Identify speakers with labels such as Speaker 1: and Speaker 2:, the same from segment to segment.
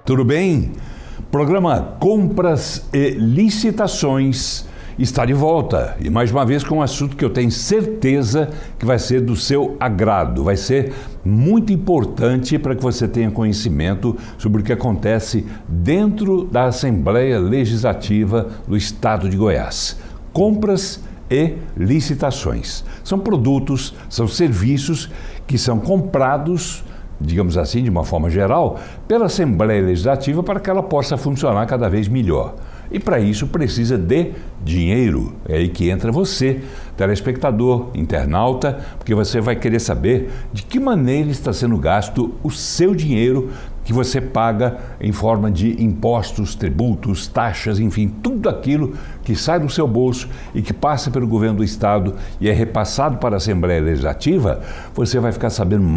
Speaker 1: Tudo bem? Programa Compras e Licitações está de volta e mais uma vez com um assunto que eu tenho certeza que vai ser do seu agrado, vai ser muito importante para que você tenha conhecimento sobre o que acontece dentro da Assembleia Legislativa do Estado de Goiás. Compras e licitações. São produtos, são serviços que são comprados, digamos assim, de uma forma geral, pela Assembleia Legislativa para que ela possa funcionar cada vez melhor. E para isso precisa de dinheiro. É aí que entra você, telespectador, internauta, porque você vai querer saber de que maneira está sendo gasto o seu dinheiro que você paga em forma de impostos, tributos, taxas, enfim, tudo aquilo que sai do seu bolso e que passa pelo governo do Estado e é repassado para a Assembleia Legislativa. Você vai ficar sabendo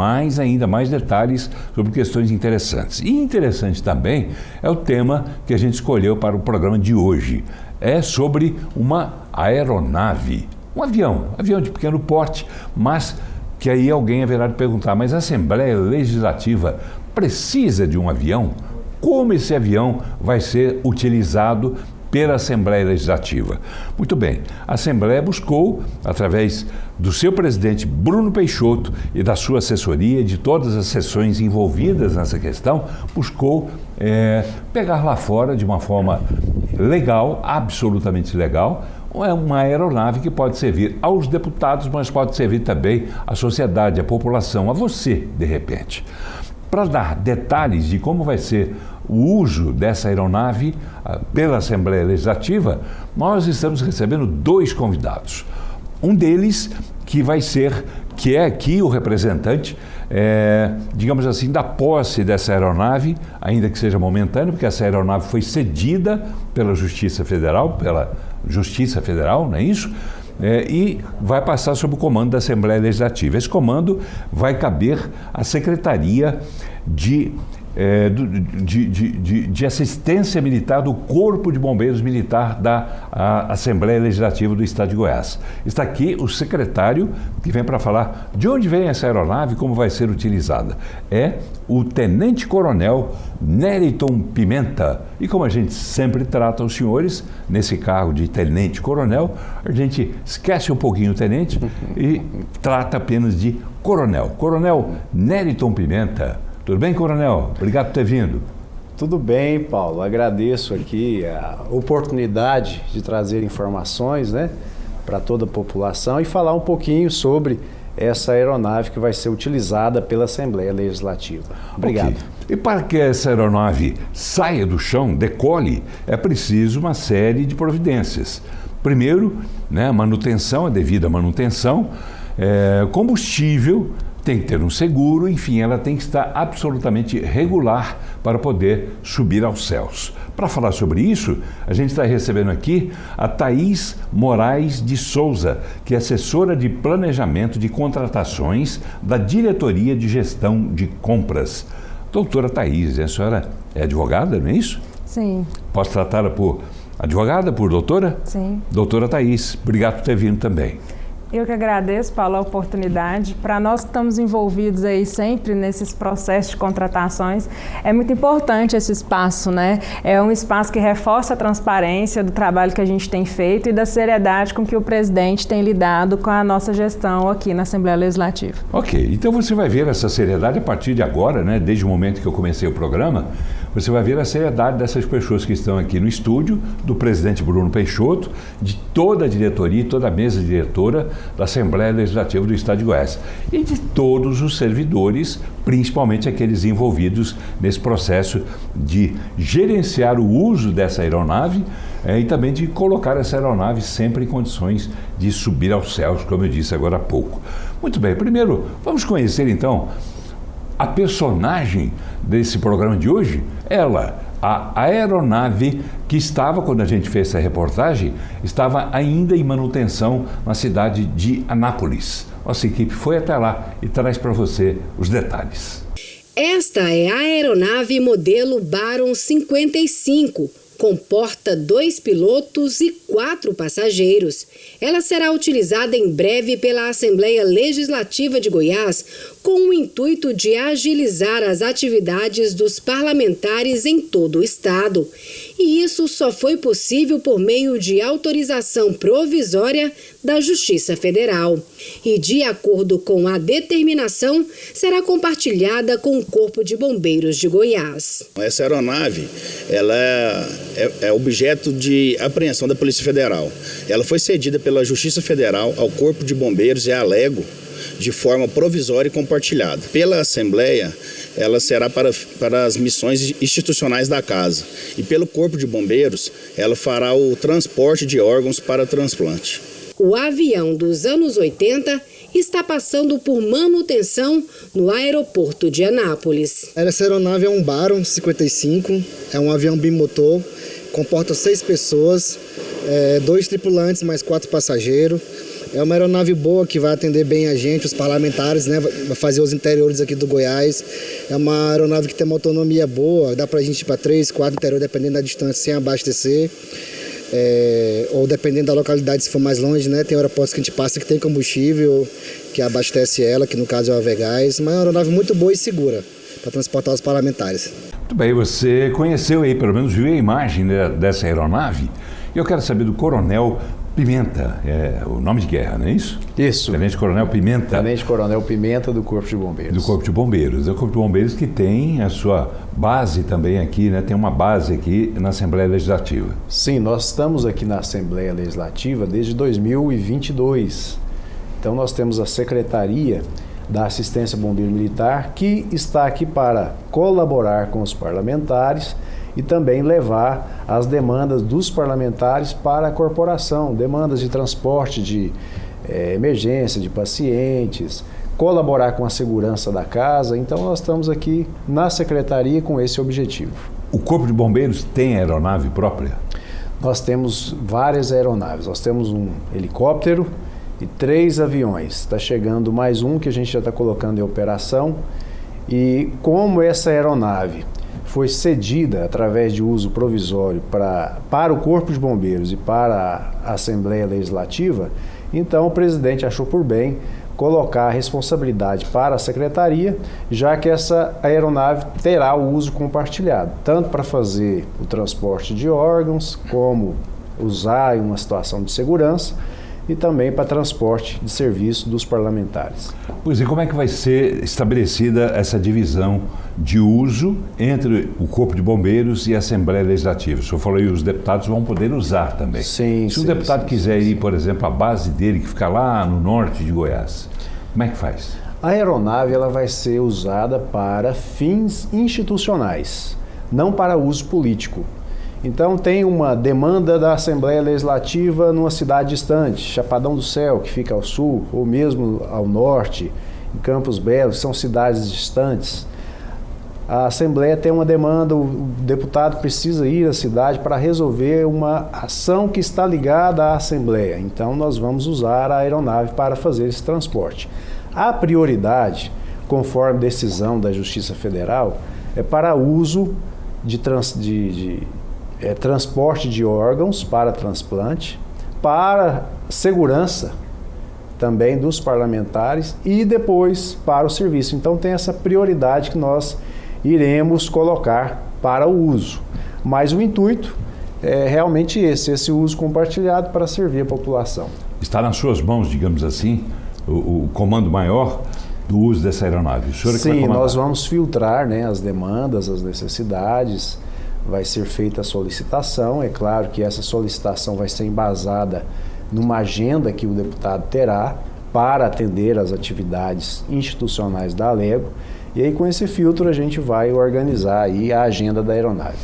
Speaker 1: ainda mais detalhes sobre questões interessantes. E interessante também é o tema que a gente escolheu para o programa de hoje. É sobre uma aeronave, um avião de pequeno porte, mas que aí alguém haverá de perguntar, mas a Assembleia Legislativa precisa de um avião? Como esse avião vai ser utilizado pela Assembleia Legislativa? Muito bem, a Assembleia buscou, através do seu presidente Bruno Peixoto e da sua assessoria, de todas as seções envolvidas nessa questão, buscou pegar lá fora de uma forma legal, absolutamente legal, uma aeronave que pode servir aos deputados, mas pode servir também à sociedade, à população, a você, de repente. Para dar detalhes de como vai ser o uso dessa aeronave pela Assembleia Legislativa, nós estamos recebendo dois convidados. Um deles que é aqui o representante, digamos assim, da posse dessa aeronave, ainda que seja momentâneo, porque essa aeronave foi cedida pela Justiça Federal, não é isso? E vai passar sob o comando da Assembleia Legislativa. Esse comando vai caber à Secretaria de Assistência Militar do Corpo de Bombeiros Militar da Assembleia Legislativa do Estado de Goiás. Está aqui o secretário que vem para falar de onde vem essa aeronave e como vai ser utilizada. É o Tenente Coronel Neriton Pimenta. E como a gente sempre trata os senhores nesse cargo de Tenente Coronel, a gente esquece um pouquinho o Tenente e trata apenas de Coronel. Coronel Neriton Pimenta. Tudo bem, Coronel? Obrigado por ter vindo.
Speaker 2: Tudo bem, Paulo. Agradeço aqui a oportunidade de trazer informações, para toda a população e falar um pouquinho sobre essa aeronave que vai ser utilizada pela Assembleia Legislativa. Obrigado.
Speaker 1: Okay. E para que essa aeronave saia do chão, decole, é preciso uma série de providências. Primeiro, a devida manutenção, combustível, tem que ter um seguro, enfim, ela tem que estar absolutamente regular para poder subir aos céus. Para falar sobre isso, a gente está recebendo aqui a Thaís Moraes de Souza, que é assessora de planejamento de contratações da Diretoria de Gestão de Compras. Doutora Thaís, a senhora é advogada, não é isso?
Speaker 3: Sim.
Speaker 1: Posso tratá-la por advogada, por doutora?
Speaker 3: Sim.
Speaker 1: Doutora Thaís, obrigado por ter vindo também.
Speaker 3: Eu que agradeço, Paulo, a oportunidade. Para nós que estamos envolvidos aí sempre nesses processos de contratações, é muito importante esse espaço, É um espaço que reforça a transparência do trabalho que a gente tem feito e da seriedade com que o presidente tem lidado com a nossa gestão aqui na Assembleia Legislativa.
Speaker 1: Ok, então você vai ver essa seriedade a partir de agora, desde o momento que eu comecei o programa, você vai ver a seriedade dessas pessoas que estão aqui no estúdio, do presidente Bruno Peixoto, de toda a diretoria, toda a mesa diretora da Assembleia Legislativa do Estado de Goiás e de todos os servidores, principalmente aqueles envolvidos nesse processo de gerenciar o uso dessa aeronave e também de colocar essa aeronave sempre em condições de subir aos céus, como eu disse agora há pouco. Muito bem, primeiro vamos conhecer então a personagem desse programa de hoje, a aeronave que estava, quando a gente fez essa reportagem, estava ainda em manutenção na cidade de Anápolis. Nossa equipe foi até lá e traz para você os detalhes.
Speaker 4: Esta é a aeronave modelo Baron 55, comporta 2 pilotos e 4 passageiros. Ela será utilizada em breve pela Assembleia Legislativa de Goiás com o intuito de agilizar as atividades dos parlamentares em todo o estado. E isso só foi possível por meio de autorização provisória da Justiça Federal. E, de acordo com a determinação, será compartilhada com o Corpo de Bombeiros de Goiás.
Speaker 5: Essa aeronave, ela é objeto de apreensão da Polícia Federal. Ela foi cedida pela Justiça Federal ao Corpo de Bombeiros e à Alego de forma provisória e compartilhada. Pela Assembleia, ela será para as missões institucionais da Casa. E pelo Corpo de Bombeiros, ela fará o transporte de órgãos para transplante.
Speaker 4: O avião dos anos 80 está passando por manutenção no aeroporto de Anápolis.
Speaker 6: Essa aeronave é um Baron 55, é um avião bimotor, comporta 6 pessoas, 2 tripulantes mais 4 passageiros. É uma aeronave boa que vai atender bem a gente, os parlamentares, né? Vai fazer os interiores aqui do Goiás. É uma aeronave que tem uma autonomia boa, dá pra gente ir para 3, 4 interiores, dependendo da distância, sem abastecer. Ou dependendo da localidade, se for mais longe, né? Tem aeroportos que a gente passa que tem combustível, que abastece ela, que no caso é o Avegás. Uma aeronave muito boa e segura para transportar os parlamentares.
Speaker 1: Muito bem, você conheceu aí, pelo menos viu a imagem, né, dessa aeronave. E eu quero saber do Coronel Pimenta, é o nome de guerra, não é isso?
Speaker 2: Isso.
Speaker 1: Tenente Coronel Pimenta.
Speaker 2: Tenente Coronel Pimenta do Corpo de Bombeiros.
Speaker 1: Do Corpo de Bombeiros. É o Corpo de Bombeiros que tem a sua base também aqui, né? Tem uma base aqui na Assembleia Legislativa.
Speaker 2: Sim, nós estamos aqui na Assembleia Legislativa desde 2022. Então nós temos a Secretaria da Assistência Bombeiro Militar, que está aqui para colaborar com os parlamentares e também levar as demandas dos parlamentares para a corporação, demandas de transporte de emergência, de pacientes, colaborar com a segurança da casa. Então nós estamos aqui na Secretaria com esse objetivo.
Speaker 1: O Corpo de Bombeiros tem aeronave própria?
Speaker 2: Nós temos várias aeronaves, nós temos um helicóptero e 3 aviões. Está chegando mais um que a gente já está colocando em operação. E como essa aeronave foi cedida através de uso provisório para o Corpo de Bombeiros e para a Assembleia Legislativa, então o presidente achou por bem colocar a responsabilidade para a Secretaria, já que essa aeronave terá o uso compartilhado, tanto para fazer o transporte de órgãos, como usar em uma situação de segurança, e também para transporte de serviço dos parlamentares.
Speaker 1: Pois é, como é que vai ser estabelecida essa divisão de uso entre o Corpo de Bombeiros e a Assembleia Legislativa? O senhor falou aí, os deputados vão poder usar também.
Speaker 2: Sim,
Speaker 1: Se o deputado quiser ir, por exemplo, à base dele, que fica lá no norte de Goiás, como é que faz?
Speaker 2: A aeronave ela vai ser usada para fins institucionais, não para uso político. Então tem uma demanda da Assembleia Legislativa numa cidade distante, Chapadão do Céu, que fica ao sul, ou mesmo ao norte, em Campos Belos, são cidades distantes. A Assembleia tem uma demanda, o deputado precisa ir à cidade para resolver uma ação que está ligada à Assembleia. Então nós vamos usar a aeronave para fazer esse transporte. A prioridade, conforme decisão da Justiça Federal, é para uso de transporte de órgãos para transplante, para segurança também dos parlamentares e depois para o serviço. Então tem essa prioridade que nós iremos colocar para o uso. Mas o intuito é realmente esse uso compartilhado para servir a população.
Speaker 1: Está nas suas mãos, digamos assim, o comando maior do uso dessa aeronave? O senhor que vai
Speaker 2: Sim,
Speaker 1: comandar?
Speaker 2: nós vamos filtrar, né, as demandas, as necessidades. Vai ser feita a solicitação, é claro que essa solicitação vai ser embasada numa agenda que o deputado terá para atender às atividades institucionais da Alego, e aí com esse filtro a gente vai organizar aí a agenda da aeronave.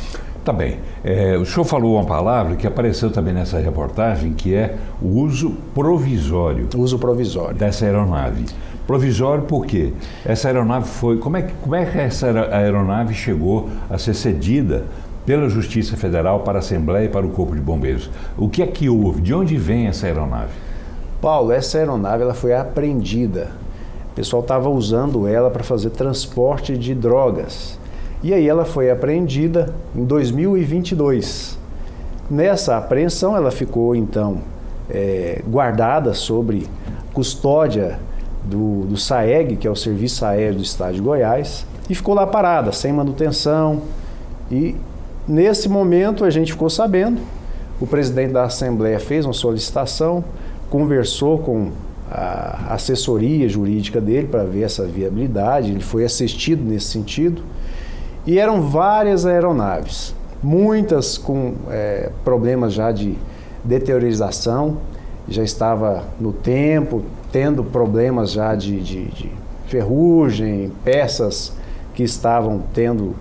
Speaker 1: Tá bem. O senhor falou uma palavra que apareceu também nessa reportagem, que é o uso provisório.
Speaker 2: Uso provisório.
Speaker 1: Dessa aeronave. Provisório por quê? Essa aeronave foi... Como é que essa aeronave chegou a ser cedida pela Justiça Federal para a Assembleia e para o Corpo de Bombeiros? O que é que houve? De onde vem essa aeronave?
Speaker 2: Paulo, essa aeronave ela foi apreendida. O pessoal estava usando ela para fazer transporte de drogas. E aí ela foi apreendida em 2022. Nessa apreensão, ela ficou, então, guardada sobre custódia do SAEG, que é o Serviço Aéreo do Estado de Goiás, e ficou lá parada, sem manutenção. E, nesse momento, a gente ficou sabendo, o presidente da Assembleia fez uma solicitação, conversou com a assessoria jurídica dele para ver essa viabilidade, ele foi assistido nesse sentido, e eram várias aeronaves, muitas com problemas já de deteriorização, já estava no tempo, tendo problemas já de ferrugem, peças que estavam tendo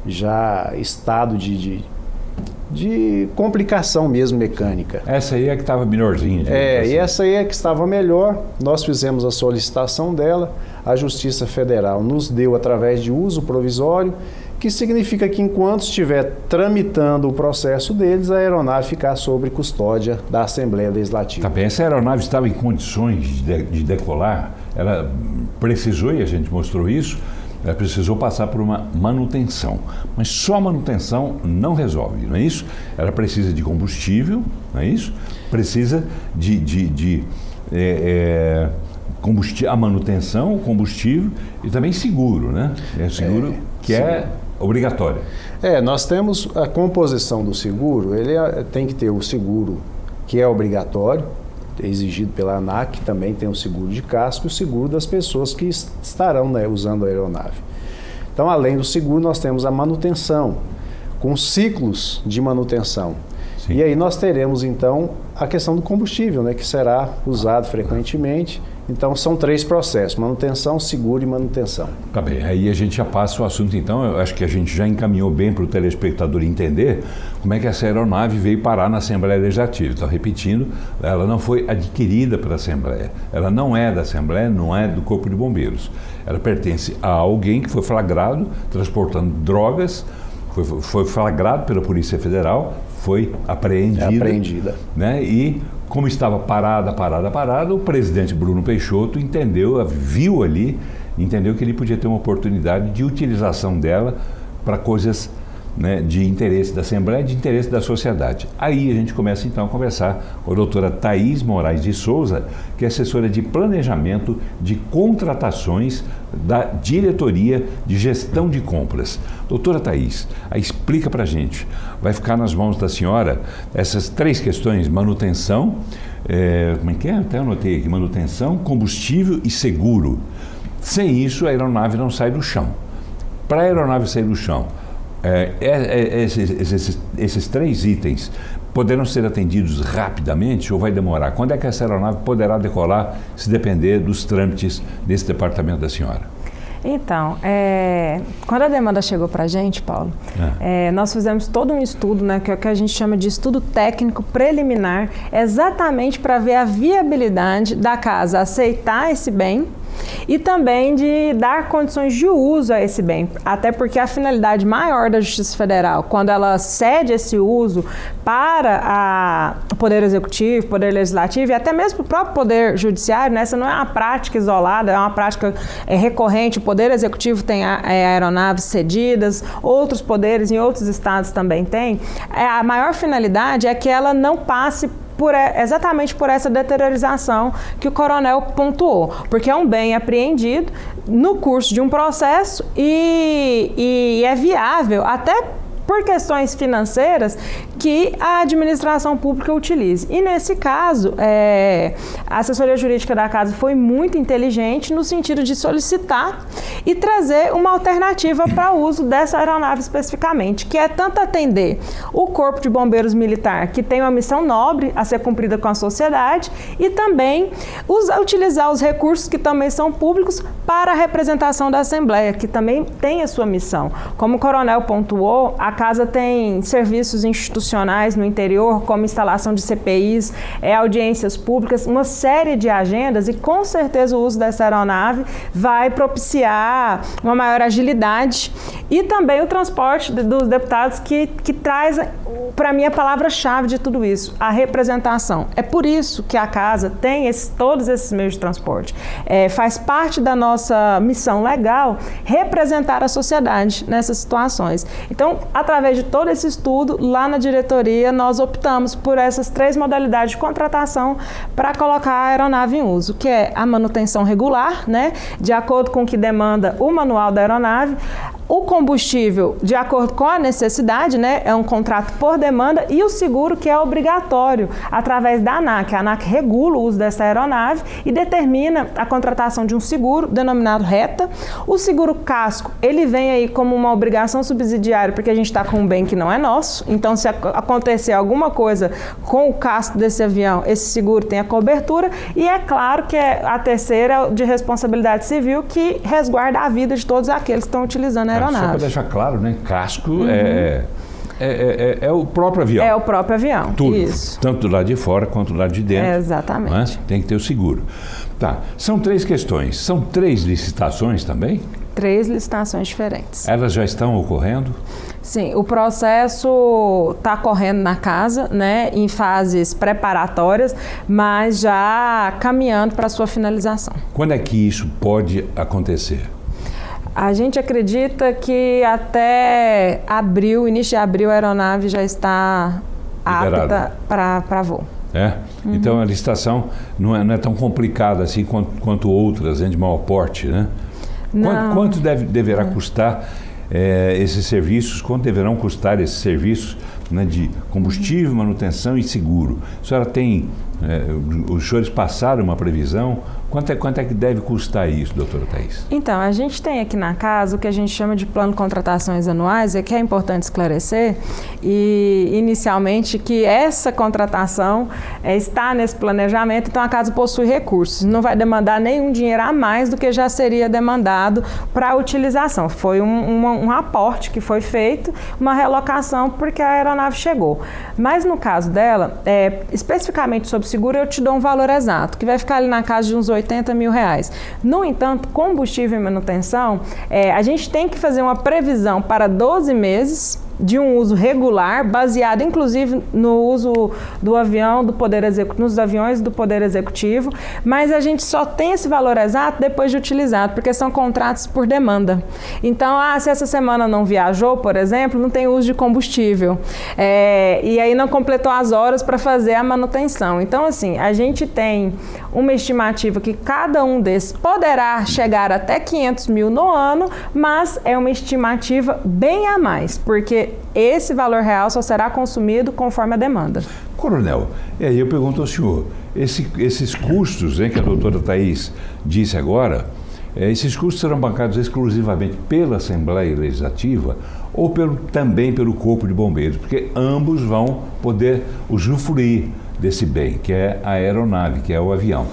Speaker 2: já estado de complicação mesmo mecânica.
Speaker 1: Essa aí é que estava melhorzinha.
Speaker 2: E essa aí é que estava melhor. Nós fizemos a solicitação dela, a Justiça Federal nos deu através de uso provisório, que significa que enquanto estiver tramitando o processo deles, a aeronave ficar sob custódia da Assembleia Legislativa.
Speaker 1: Tá bem, essa aeronave estava em condições de decolar, ela precisou, e a gente mostrou isso, ela precisou passar por uma manutenção. Mas só a manutenção não resolve, não é isso? Ela precisa de combustível, não é isso? Precisa a manutenção, o combustível e também seguro, né? É seguro que é obrigatório.
Speaker 2: Nós temos a composição do seguro, ele tem que ter o seguro que é obrigatório, exigido pela ANAC, também tem o seguro de casco e o seguro das pessoas que estarão usando a aeronave. Então, além do seguro, nós temos a manutenção, com ciclos de manutenção. Sim. E aí nós teremos, então, a questão do combustível, que será usado frequentemente. Então, são 3 processos: manutenção, seguro e manutenção.
Speaker 1: Tá bem, aí a gente já passa o assunto, então. Eu acho que a gente já encaminhou bem para o telespectador entender como é que essa aeronave veio parar na Assembleia Legislativa. Então, repetindo, ela não foi adquirida pela Assembleia. Ela não é da Assembleia, não é do Corpo de Bombeiros. Ela pertence a alguém que foi flagrado transportando drogas, foi flagrado pela Polícia Federal, foi apreendida. Né? E como estava parada, o presidente Bruno Peixoto viu ali, entendeu que ele podia ter uma oportunidade de utilização dela para coisas, né, de interesse da Assembleia, de interesse da sociedade. Aí a gente começa então a conversar com a doutora Thaís Moraes de Souza, que é assessora de planejamento de contratações da Diretoria de Gestão de Compras. Doutora Thaís, explica para a gente, vai ficar nas mãos da senhora essas 3 questões: manutenção, como é que é? Até anotei aqui: manutenção, combustível e seguro. Sem isso, a aeronave não sai do chão. Para a aeronave sair do chão, esses 3 itens poderão ser atendidos rapidamente ou vai demorar? Quando é que essa aeronave poderá decolar, se depender dos trâmites desse departamento da senhora?
Speaker 3: Então, quando a demanda chegou para a gente, Paulo, nós fizemos todo um estudo, né, que é o que a gente chama de estudo técnico preliminar, exatamente para ver a viabilidade da casa aceitar esse bem e também de dar condições de uso a esse bem, até porque a finalidade maior da Justiça Federal, quando ela cede esse uso para o Poder Executivo, Poder Legislativo e até mesmo para o próprio Poder Judiciário, né? Essa não é uma prática isolada, é uma prática recorrente. O Poder Executivo tem aeronaves cedidas, outros poderes em outros estados também têm. A maior finalidade é que ela não passe exatamente por essa deteriorização que o coronel pontuou, porque é um bem apreendido no curso de um processo e é viável até por questões financeiras que a administração pública utilize. E nesse caso, a assessoria jurídica da casa foi muito inteligente no sentido de solicitar e trazer uma alternativa para o uso dessa aeronave especificamente, que é tanto atender o Corpo de Bombeiros Militar, que tem uma missão nobre a ser cumprida com a sociedade, e também utilizar os recursos que também são públicos para a representação da Assembleia, que também tem a sua missão. Como o coronel pontuou, a casa tem serviços institucionais no interior, como instalação de CPIs, audiências públicas, uma série de agendas, e com certeza o uso dessa aeronave vai propiciar uma maior agilidade e também o transporte dos deputados, que traz, para mim, a palavra-chave de tudo isso, a representação. É por isso que a casa tem todos esses meios de transporte. Faz parte da nossa missão legal representar a sociedade nessas situações. Então, através de todo esse estudo, lá na diretoria, nós optamos por essas 3 modalidades de contratação para colocar a aeronave em uso, que é a manutenção regular, né, de acordo com o que demanda o manual da aeronave, o combustível de acordo com a necessidade, né, é um contrato por demanda, e o seguro, que é obrigatório através da ANAC. A ANAC regula o uso dessa aeronave e determina a contratação de um seguro denominado reta. O seguro casco, ele vem aí como uma obrigação subsidiária, porque a gente está com um bem que não é nosso, então se acontecer alguma coisa com o casco desse avião, esse seguro tem a cobertura, e é claro que a terceira de responsabilidade civil, que resguarda a vida de todos aqueles que estão utilizando a aeronave.
Speaker 1: Só para deixar claro, né? Casco é o próprio avião.
Speaker 3: É o próprio avião,
Speaker 1: tudo,
Speaker 3: isso.
Speaker 1: Tanto do lado de fora quanto do lado de dentro.
Speaker 3: Exatamente.
Speaker 1: Tem que ter o seguro. Tá, são 3 questões. São 3 licitações também?
Speaker 3: 3 licitações diferentes.
Speaker 1: Elas já estão ocorrendo?
Speaker 3: Sim, o processo está correndo na casa, né, em fases preparatórias, mas já caminhando para a sua finalização.
Speaker 1: Quando é que isso pode acontecer?
Speaker 3: A gente acredita que até abril, início de abril, a aeronave já está apta para voo.
Speaker 1: É? Então a licitação não é tão complicada assim quanto outras, de maior porte, né? Quanto deverá custar esses serviços? Quanto deverão custar esses serviços, né, de combustível, manutenção e seguro? A senhora tem, os senhores passaram uma previsão? Quanto é que deve custar isso, doutora Thaís?
Speaker 3: Então, a gente tem aqui na casa o que a gente chama de plano de contratações anuais, que é importante esclarecer, e inicialmente que essa contratação está nesse planejamento, então a casa possui recursos, não vai demandar nenhum dinheiro a mais do que já seria demandado para a utilização. Foi um aporte que foi feito, uma realocação, porque a aeronave chegou. Mas no caso dela, especificamente sobre seguro, eu te dou um valor exato, que vai ficar ali na casa de uns R$80 mil. No entanto, combustível e manutenção, a gente tem que fazer uma previsão para 12 meses de um uso regular, baseado inclusive no uso do avião, do Poder Executivo, nos aviões do Poder Executivo, mas a gente só tem esse valor exato depois de utilizado, porque são contratos por demanda. Então, se essa semana não viajou, por exemplo, não tem uso de combustível, e aí não completou as horas para fazer a manutenção. Então, assim, a gente tem uma estimativa que cada um desses poderá chegar até 500 mil no ano, mas é uma estimativa bem a mais, porque esse valor real só será consumido conforme a demanda.
Speaker 1: Coronel, e aí eu pergunto ao senhor, esses custos, que a doutora Thaís disse agora, esses custos serão bancados exclusivamente pela Assembleia Legislativa ou também pelo Corpo de Bombeiros? Porque ambos vão poder usufruir desse bem, que é a aeronave, que é o avião.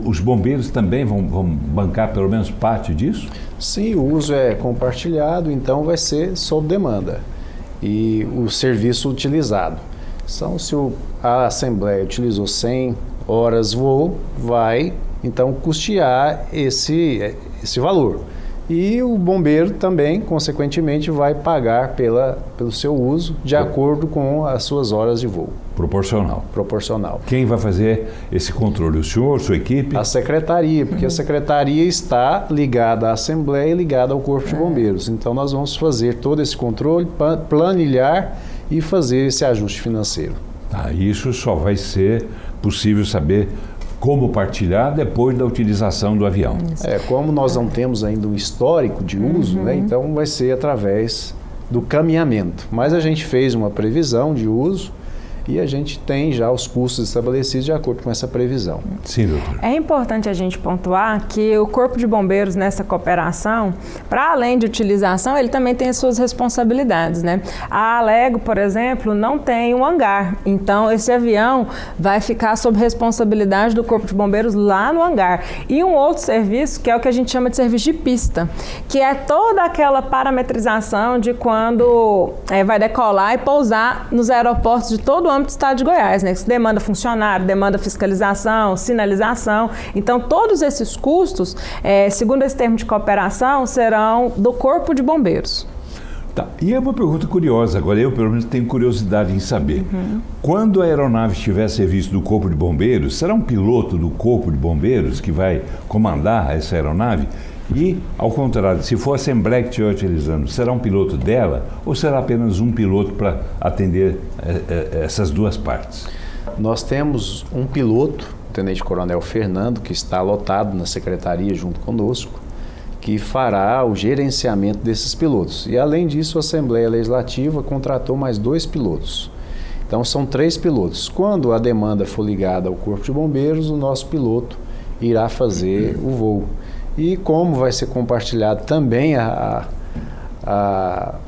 Speaker 1: Os bombeiros também vão bancar pelo menos parte disso?
Speaker 2: Sim, o uso é compartilhado, então vai ser sob demanda. E o serviço utilizado. Então, se a Assembleia utilizou 100 horas voo, vai então custear esse valor. E o bombeiro também, consequentemente, vai pagar pelo seu uso de acordo com as suas horas de voo.
Speaker 1: Proporcional.
Speaker 2: Proporcional.
Speaker 1: Quem vai fazer esse controle? O senhor, sua equipe?
Speaker 2: A secretaria, porque a secretaria está ligada à Assembleia e ligada ao Corpo de Bombeiros. Então nós vamos fazer todo esse controle, planilhar e fazer esse ajuste financeiro.
Speaker 1: Isso só vai ser possível saber como partilhar depois da utilização do avião.
Speaker 2: Como nós não temos ainda um histórico de uso, então vai ser através do caminhamento. Mas a gente fez uma previsão de uso e a gente tem já os custos estabelecidos de acordo com essa previsão.
Speaker 1: Sim, doutor.
Speaker 3: É importante a gente pontuar que o Corpo de Bombeiros nessa cooperação, para além de utilização, ele também tem as suas responsabilidades, né? A Alego, por exemplo, não tem um hangar, então esse avião vai ficar sob responsabilidade do Corpo de Bombeiros lá no hangar. E um outro serviço, que é o que a gente chama de serviço de pista, que é toda aquela parametrização de quando vai decolar e pousar nos aeroportos de todo o âmbito do estado de Goiás, né? Isso demanda funcionário, demanda fiscalização, sinalização. Então, todos esses custos, segundo esse termo de cooperação, serão do Corpo de Bombeiros.
Speaker 1: Tá. E é uma pergunta curiosa, agora eu pelo menos tenho curiosidade em saber. Quando a aeronave estiver a serviço do Corpo de Bombeiros, será um piloto do Corpo de Bombeiros que vai comandar essa aeronave? E, ao contrário, se for a Assembleia que estiver utilizando, será um piloto dela ou será apenas um piloto para atender essas duas partes?
Speaker 2: Nós temos um piloto, o Tenente Coronel Fernando, que está alotado na secretaria junto conosco, que fará o gerenciamento desses pilotos. E, além disso, a Assembleia Legislativa contratou mais 2 pilotos. Então, são 3 pilotos. Quando a demanda for ligada ao Corpo de Bombeiros, o nosso piloto irá fazer o voo. E como vai ser compartilhado também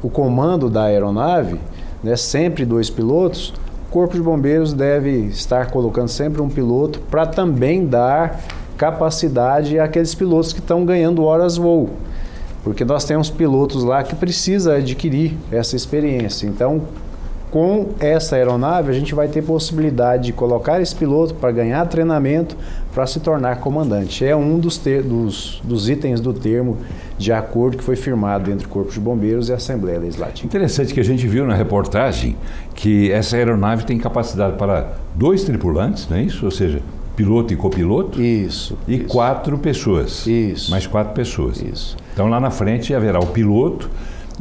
Speaker 2: o comando da aeronave, né, sempre 2 pilotos, o Corpo de Bombeiros deve estar colocando sempre um piloto para também dar capacidade àqueles pilotos que estão ganhando horas voo. Porque nós temos pilotos lá que precisam adquirir essa experiência. Então, com essa aeronave, a gente vai ter possibilidade de colocar esse piloto para ganhar treinamento para se tornar comandante. É um dos itens do termo de acordo que foi firmado entre o Corpo de Bombeiros e a Assembleia Legislativa.
Speaker 1: Interessante que a gente viu na reportagem que essa aeronave tem capacidade para 2 tripulantes, não é isso? Ou seja, piloto e copiloto?
Speaker 2: Isso.
Speaker 1: E
Speaker 2: isso.
Speaker 1: 4 pessoas.
Speaker 2: Isso.
Speaker 1: Mais 4 pessoas.
Speaker 2: Isso.
Speaker 1: Então lá na frente haverá o piloto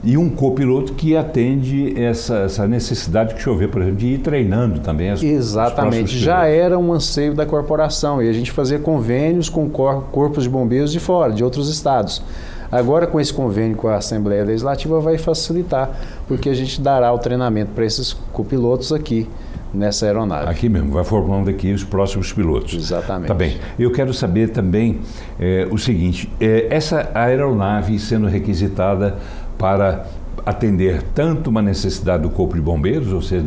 Speaker 1: e um copiloto que atende essa necessidade que o senhor vê, por exemplo, de ir treinando também
Speaker 2: Exatamente. Já era um anseio da corporação e a gente fazia convênios com corpos de bombeiros de fora, de outros estados. Agora, com esse convênio com a Assembleia Legislativa, vai facilitar, porque a gente dará o treinamento para esses copilotos aqui nessa aeronave.
Speaker 1: Aqui mesmo, vai formando aqui os próximos pilotos.
Speaker 2: Exatamente.
Speaker 1: Tá bem. Eu quero saber também o seguinte, essa aeronave sendo requisitada para atender tanto uma necessidade do Corpo de Bombeiros, ou seja,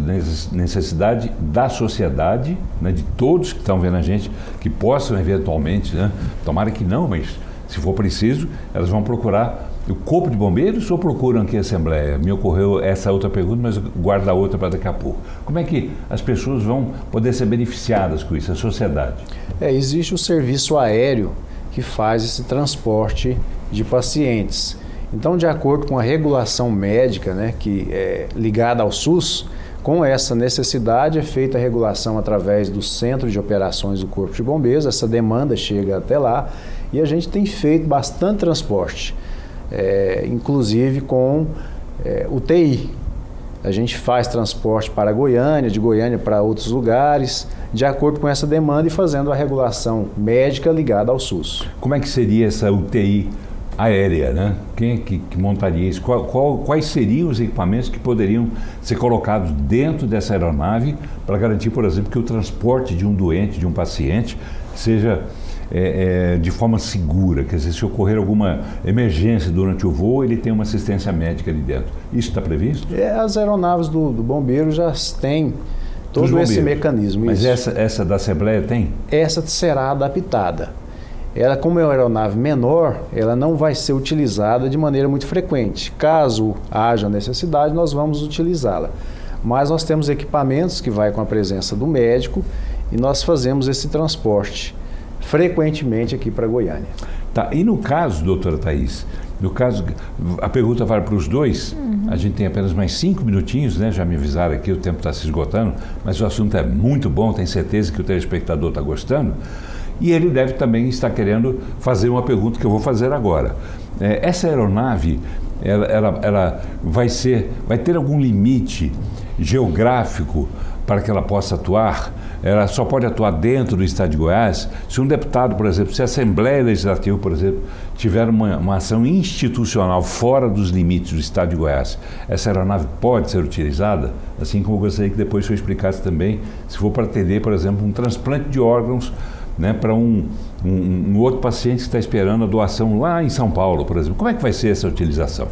Speaker 1: necessidade da sociedade, né, de todos que estão vendo a gente, que possam eventualmente, né, tomara que não, mas se for preciso, elas vão procurar o Corpo de Bombeiros ou procuram aqui a Assembleia? Me ocorreu essa outra pergunta, mas guardo a outra para daqui a pouco. Como é que as pessoas vão poder ser beneficiadas com isso, a sociedade?
Speaker 2: Existe o serviço aéreo que faz esse transporte de pacientes. Então, de acordo com a regulação médica, né, que é ligada ao SUS, com essa necessidade é feita a regulação através do Centro de Operações do Corpo de Bombeiros, essa demanda chega até lá e a gente tem feito bastante transporte, inclusive com UTI. A gente faz transporte para Goiânia, de Goiânia para outros lugares, de acordo com essa demanda e fazendo a regulação médica ligada ao SUS.
Speaker 1: Como é que seria essa UTI aérea, né? Quem é que montaria isso? Quais seriam os equipamentos que poderiam ser colocados dentro dessa aeronave para garantir, por exemplo, que o transporte de um doente, de um paciente, seja de forma segura? Quer dizer, se ocorrer alguma emergência durante o voo, ele tem uma assistência médica ali dentro. Isso está previsto?
Speaker 2: As aeronaves do bombeiro já têm todo esse mecanismo.
Speaker 1: Mas essa da Assembleia tem?
Speaker 2: Essa será adaptada. Ela, como é uma aeronave menor, ela não vai ser utilizada de maneira muito frequente. Caso haja necessidade, nós vamos utilizá-la. Mas nós temos equipamentos que vai com a presença do médico e nós fazemos esse transporte frequentemente aqui para Goiânia.
Speaker 1: Tá. E no caso, doutora Thaís, a pergunta vale para os dois, a gente tem apenas mais 5 minutinhos, né? Já me avisaram aqui, o tempo está se esgotando, mas o assunto é muito bom, tenho certeza que o telespectador está gostando. E ele deve também estar querendo fazer uma pergunta que eu vou fazer agora. Essa aeronave, ela vai ter algum limite geográfico para que ela possa atuar? Ela só pode atuar dentro do estado de Goiás? Se um deputado, por exemplo, se a Assembleia Legislativa, por exemplo, tiver uma ação institucional fora dos limites do estado de Goiás, essa aeronave pode ser utilizada? Assim como eu gostaria que depois o senhor explicasse também, se for para atender, por exemplo, um transplante de órgãos, né, para um outro paciente que está esperando a doação lá em São Paulo, por exemplo. Como é que vai ser essa utilização?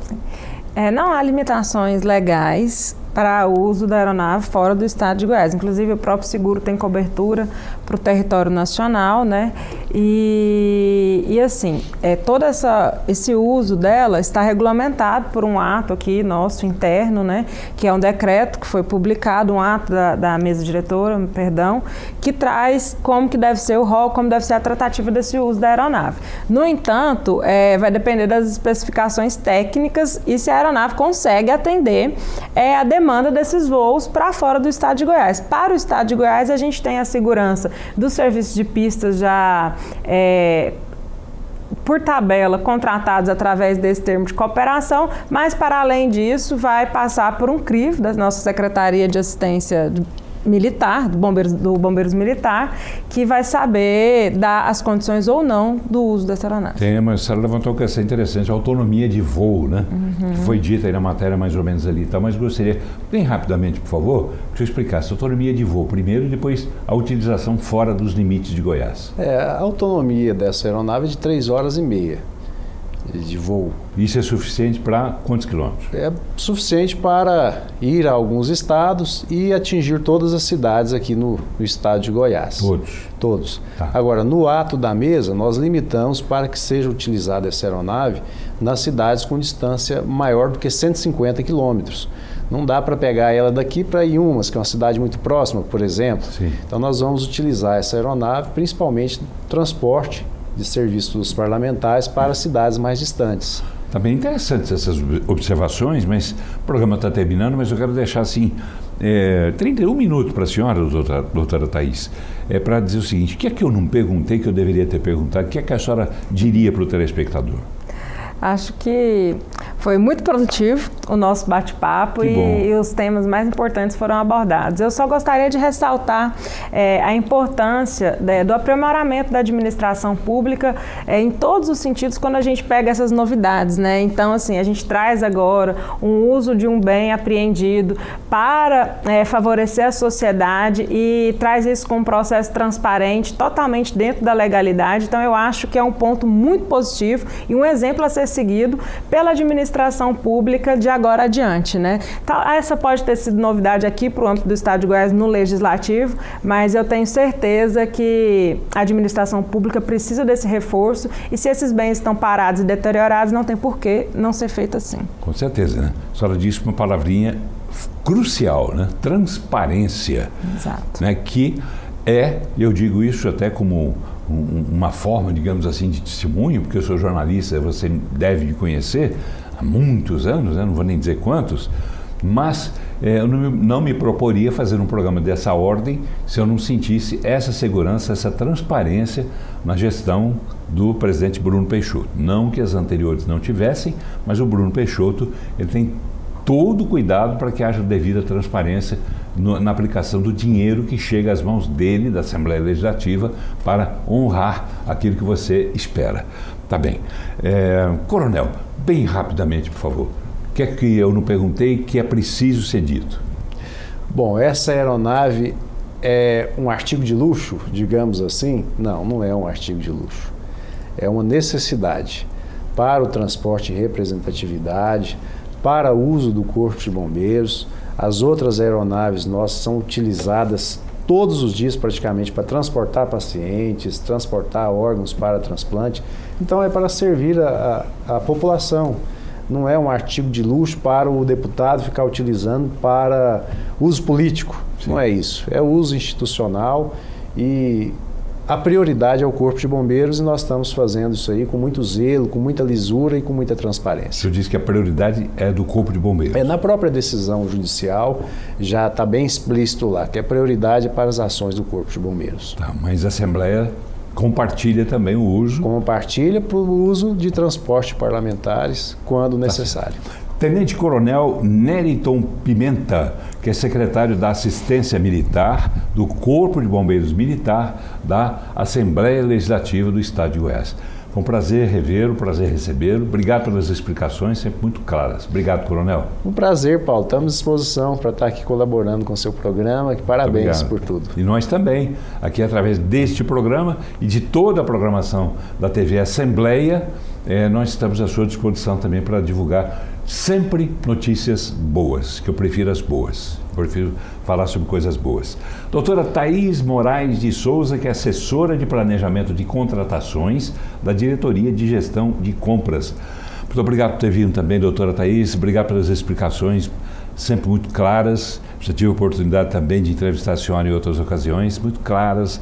Speaker 3: Não há limitações legais para o uso da aeronave fora do estado de Goiás. Inclusive, o próprio seguro tem cobertura para o território nacional, né? E assim, todo esse uso dela está regulamentado por um ato aqui nosso interno, né? Que é um decreto que foi publicado, um ato da mesa diretora, perdão, que traz como que deve ser o rol, como deve ser a tratativa desse uso da aeronave. No entanto, vai depender das especificações técnicas e se a aeronave consegue atender a demanda desses voos para fora do estado de Goiás. Para o estado de Goiás, a gente tem a segurança do serviço de pistas já por tabela, contratados através desse termo de cooperação, mas, para além disso, vai passar por um crivo da nossa Secretaria de Assistência Militar, do Bombeiros Militar, que vai saber dar as condições ou não do uso dessa aeronave.
Speaker 1: Mas a senhora levantou uma questão interessante, a autonomia de voo, né? Que foi dita aí na matéria mais ou menos ali, tá? Mas gostaria, bem rapidamente, por favor, que eu explicasse a autonomia de voo primeiro e depois a utilização fora dos limites de Goiás.
Speaker 2: A autonomia dessa aeronave é de 3 horas e meia de voo.
Speaker 1: Isso é suficiente para quantos quilômetros?
Speaker 2: É suficiente para ir a alguns estados e atingir todas as cidades aqui no estado de Goiás. Todos.
Speaker 1: Tá.
Speaker 2: Agora, no ato da mesa, nós limitamos para que seja utilizada essa aeronave nas cidades com distância maior do que 150 quilômetros. Não dá para pegar ela daqui para Inhumas, que é uma cidade muito próxima, por exemplo.
Speaker 1: Sim.
Speaker 2: Então, nós vamos utilizar essa aeronave principalmente no transporte de serviços dos parlamentares para cidades mais distantes.
Speaker 1: Tá bem interessantes essas observações, mas o programa está terminando, mas eu quero deixar assim 31 minutos para a senhora, doutora Thaís, para dizer o seguinte: o que é que eu não perguntei que eu deveria ter perguntado? O que é que a senhora diria para o telespectador?
Speaker 3: Acho que foi muito produtivo o nosso bate-papo e os temas mais importantes foram abordados. Eu só gostaria de ressaltar a importância do aprimoramento da administração pública em todos os sentidos quando a gente pega essas novidades, né? Então, assim, a gente traz agora um uso de um bem apreendido para favorecer a sociedade e traz isso com um processo transparente, totalmente dentro da legalidade. Então, eu acho que é um ponto muito positivo e um exemplo a ser seguido pela administração pública de agora adiante, né? Então, essa pode ter sido novidade aqui para o âmbito do Estado de Goiás no Legislativo, mas eu tenho certeza que a administração pública precisa desse reforço e se esses bens estão parados e deteriorados, não tem por que não ser feito assim.
Speaker 1: Com certeza, né? A senhora disse uma palavrinha crucial, né? Transparência.
Speaker 3: Exato.
Speaker 1: Né? Que eu digo isso até como uma forma, digamos assim, de testemunho, porque eu sou jornalista, você deve me conhecer há muitos anos, né? Não vou nem dizer quantos, mas eu não me proporia fazer um programa dessa ordem se eu não sentisse essa segurança, essa transparência na gestão do presidente Bruno Peixoto. Não que as anteriores não tivessem, mas o Bruno Peixoto ele tem todo o cuidado para que haja devida transparência na aplicação do dinheiro que chega às mãos dele, da Assembleia Legislativa, para honrar aquilo que você espera. Tá bem. Coronel, bem rapidamente, por favor. O que é que eu não perguntei que é preciso ser dito?
Speaker 2: Bom, essa aeronave é um artigo de luxo, digamos assim? Não, não é um artigo de luxo. É uma necessidade para o transporte e representatividade, para o uso do Corpo de Bombeiros. As outras aeronaves nossas são utilizadas todos os dias praticamente para transportar pacientes, transportar órgãos para transplante. Então é para servir a população. Não é um artigo de luxo para o deputado ficar utilizando para uso político. Sim. Não é isso. É uso institucional e a prioridade é o Corpo de Bombeiros e nós estamos fazendo isso aí com muito zelo, com muita lisura e com muita transparência.
Speaker 1: O senhor disse que a prioridade é do Corpo de Bombeiros.
Speaker 2: Na própria decisão judicial já está bem explícito lá, que a prioridade é para as ações do Corpo de Bombeiros.
Speaker 1: Tá, mas a Assembleia compartilha também o uso?
Speaker 2: Compartilha para o uso de transporte parlamentares quando necessário.
Speaker 1: Tenente Coronel Neriton Pimenta, que é secretário da Assistência Militar do Corpo de Bombeiros Militar da Assembleia Legislativa do Estado de Goiás. Foi um prazer revê-lo, prazer recebê-lo. Obrigado pelas explicações, sempre muito claras. Obrigado, Coronel.
Speaker 2: Um prazer, Paulo. Estamos à disposição para estar aqui colaborando com o seu programa. Parabéns por tudo.
Speaker 1: E nós também, aqui através deste programa e de toda a programação da TV Assembleia, nós estamos à sua disposição também para divulgar sempre notícias boas, que eu prefiro as boas. Eu prefiro falar sobre coisas boas. Doutora Thaís Moraes de Souza, que é assessora de planejamento de contratações da Diretoria de Gestão de Compras. Muito obrigado por ter vindo também, doutora Thaís. Obrigado pelas explicações, sempre muito claras. Já tive a oportunidade também de entrevistar a senhora em outras ocasiões, muito claras,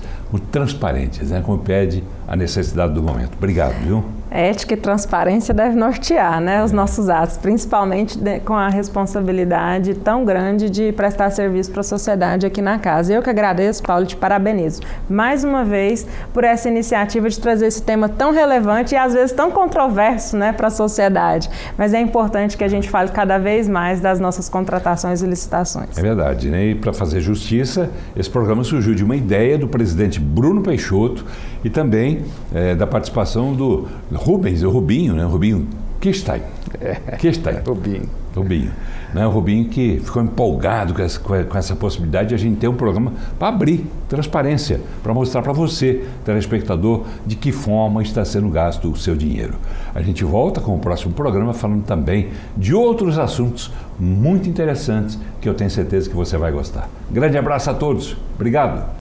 Speaker 1: transparentes, né? Como pede a necessidade do momento. Obrigado, viu?
Speaker 3: Ética e transparência devem nortear, né, os nossos atos, principalmente com a responsabilidade tão grande de prestar serviço para a sociedade aqui na casa. Eu que agradeço, Paulo, e te parabenizo mais uma vez por essa iniciativa de trazer esse tema tão relevante e às vezes tão controverso, né, para a sociedade. Mas é importante que a gente fale cada vez mais das nossas contratações e licitações.
Speaker 1: É verdade, né? E para fazer justiça, esse programa surgiu de uma ideia do presidente Bruno Peixoto e também da participação do Rubinho, né? Rubinho Kirstein. Rubinho. Né? O Rubinho que ficou empolgado com essa possibilidade de a gente ter um programa para abrir transparência, para mostrar para você, telespectador, de que forma está sendo gasto o seu dinheiro. A gente volta com o próximo programa falando também de outros assuntos muito interessantes que eu tenho certeza que você vai gostar. Grande abraço a todos. Obrigado.